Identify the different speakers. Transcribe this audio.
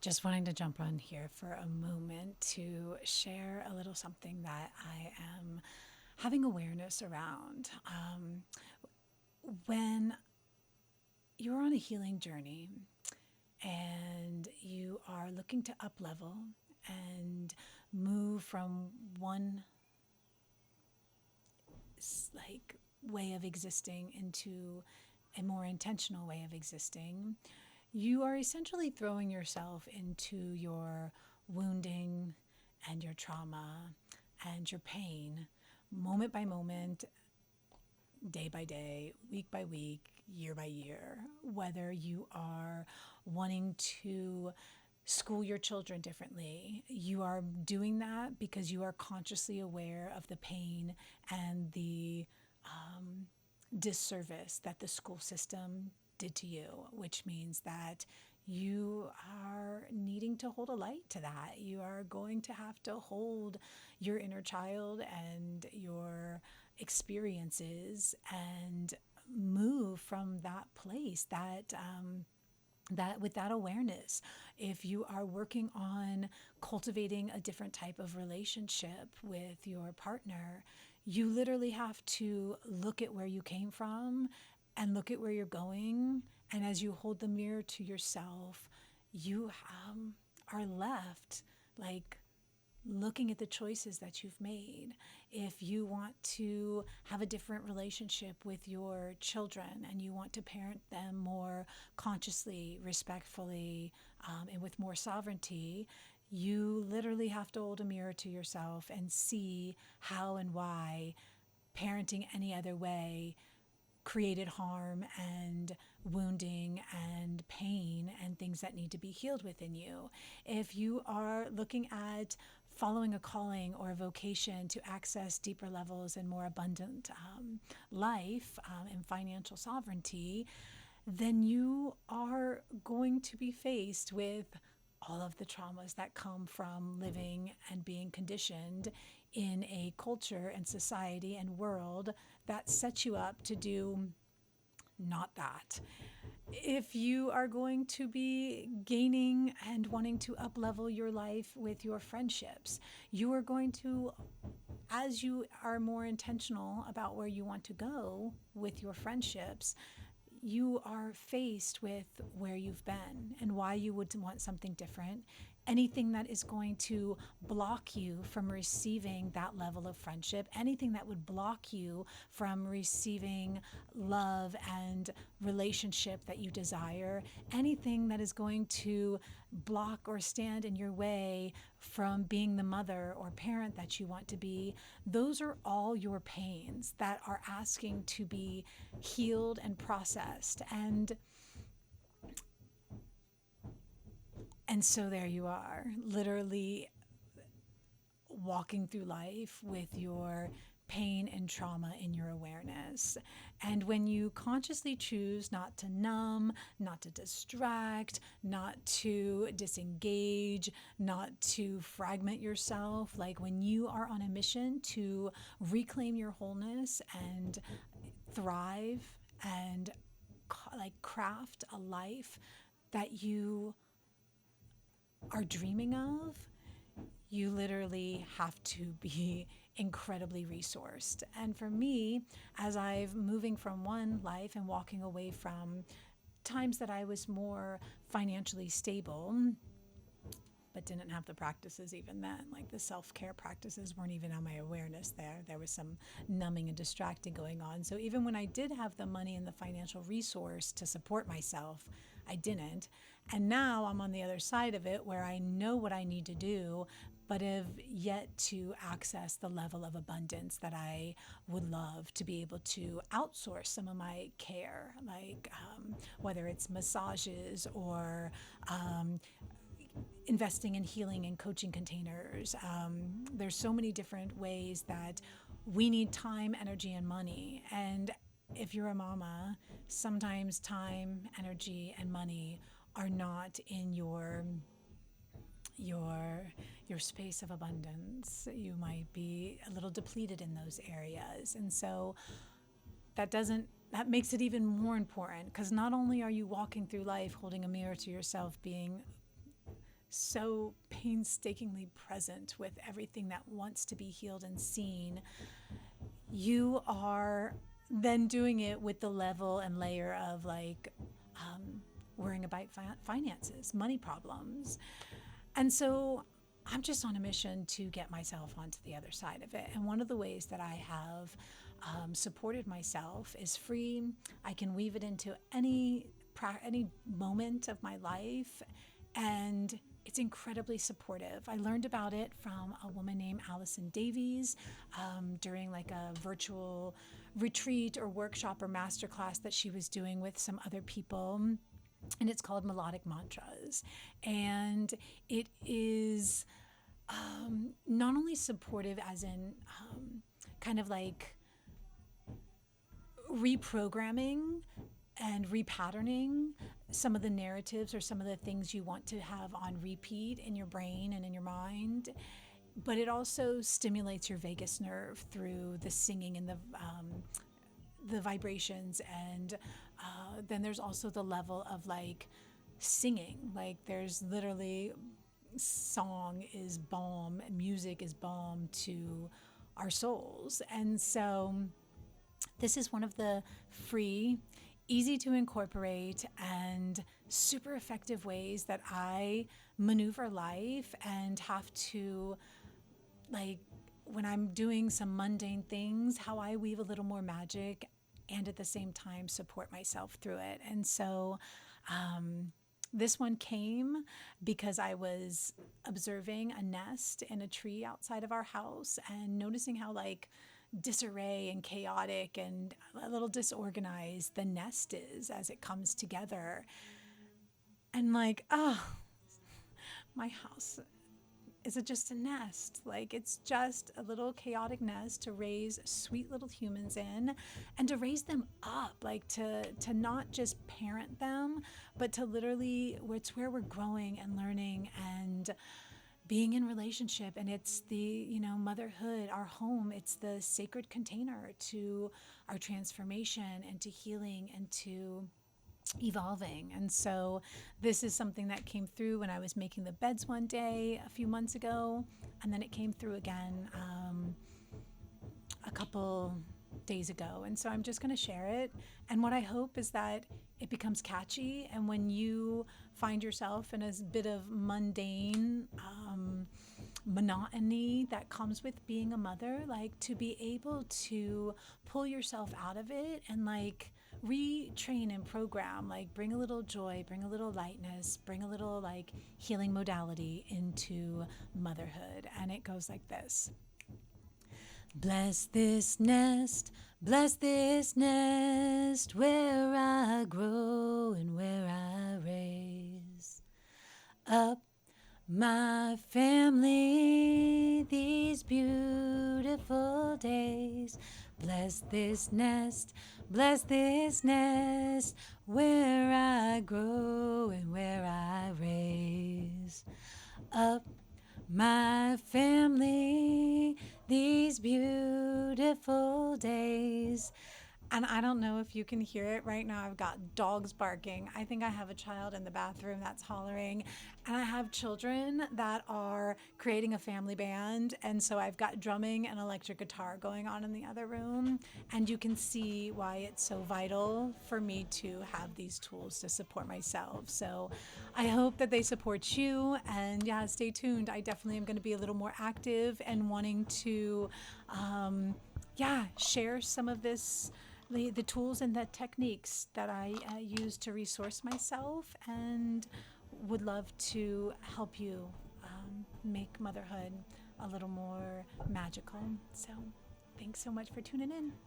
Speaker 1: Just wanting to jump on here for a moment to share a little something that I am having awareness around. When you're on a healing journey and you are looking to up level and move from one like way of existing into a more intentional way of existing, you are essentially throwing yourself into your wounding and your trauma and your pain moment by moment, day by day, week by week, year by year. Whether you are wanting to school your children differently, you are doing that because you are consciously aware of the pain and the disservice that the school system did to you, which means that you are needing to hold a light to that. You are going to have to hold your inner child and your experiences and move from that place, that with that awareness. If you are working on cultivating a different type of relationship with your partner, you literally have to look at where you came from and look at where you're going. And as you hold the mirror to yourself, you are left like looking at the choices that you've made. If you want to have a different relationship with your children and you want to parent them more consciously, respectfully, and with more sovereignty, you literally have to hold a mirror to yourself and see how and why parenting any other way created harm and wounding and pain and things that need to be healed within you. If you are looking at following a calling or a vocation to access deeper levels and more abundant life and financial sovereignty, then you are going to be faced with all of the traumas that come from living and being conditioned in a culture and society and world that sets you up to do not that. If you are going to be gaining and wanting to up level your life with your friendships, you are going to, as you are more intentional about where you want to go with your friendships, you are faced with where you've been and why you would want something different. Anything that is going to block you from receiving that level of friendship, anything that would block you from receiving love and relationship that you desire, anything that is going to block or stand in your way from being the mother or parent that you want to be, those are all your pains that are asking to be healed and processed. And so there you are, literally walking through life with your pain and trauma in your awareness. And when you consciously choose not to numb, not to distract, not to disengage, not to fragment yourself, like when you are on a mission to reclaim your wholeness and thrive and like craft a life that you are dreaming of, you literally have to be incredibly resourced. And for me, as I've moving from one life and walking away from times that I was more financially stable, but didn't have the practices even then. Like the self-care practices weren't even on my awareness there. There was some numbing and distracting going on. So even when I did have the money and the financial resource to support myself, I didn't. And now I'm on the other side of it where I know what I need to do, but have yet to access the level of abundance that I would love to be able to outsource some of my care, like whether it's massages or investing in healing and coaching containers. There's so many different ways that we need time, energy, and money. And if you're a mama, sometimes time, energy, and money are not in your your space of abundance. You might be a little depleted in those areas. And so that makes it even more important, because not only are you walking through life holding a mirror to yourself, being so painstakingly present with everything that wants to be healed and seen, you are then doing it with the level and layer of like worrying about finances, money problems. And so I'm just on a mission to get myself onto the other side of it. And one of the ways that I have supported myself is free. I can weave it into any moment of my life, and it's incredibly supportive. I learned about it from a woman named Allison Davies during like a virtual retreat or workshop or masterclass that she was doing with some other people. And it's called Melodic Mantras. And it is not only supportive as in kind of like reprogramming and repatterning some of the narratives or some of the things you want to have on repeat in your brain and in your mind, but it also stimulates your vagus nerve through the singing and the vibrations. And then there's also the level of like singing. Like there's literally song is balm, music is balm to our souls. And so this is one of the free, easy to incorporate, and super effective ways that I maneuver life and have to, like, when I'm doing some mundane things, how I weave a little more magic and at the same time support myself through it. And so this one came because I was observing a nest in a tree outside of our house and noticing how like disarray and chaotic and a little disorganized the nest is as it comes together. And like, oh, my house, is it just a nest? Like it's just a little chaotic nest to raise sweet little humans in and to raise them up, like to not just parent them, but to literally, it's where we're growing and learning and being in relationship. And it's the, motherhood, our home, it's the sacred container to our transformation and to healing and to evolving. And so this is something that came through when I was making the beds one day a few months ago, and then it came through again a couple days ago. And so I'm just going to share it. And what I hope is that it becomes catchy, and when you find yourself in a bit of mundane monotony that comes with being a mother, like to be able to pull yourself out of it and like retrain and program, like bring a little joy, bring a little lightness, bring a little like healing modality into motherhood. And it goes like this. Bless this nest where I grow and where I raise up my family these beautiful days. Bless this nest where I grow and where I raise up my family these beautiful days. And I don't know if you can hear it right now. I've got dogs barking. I think I have a child in the bathroom that's hollering. And I have children that are creating a family band. And so I've got drumming and electric guitar going on in the other room. And you can see why it's so vital for me to have these tools to support myself. So I hope that they support you. And yeah, stay tuned. I definitely am going to be a little more active and wanting to, share some of this, the tools and the techniques that I use to resource myself, and would love to help you make motherhood a little more magical. So thanks so much for tuning in.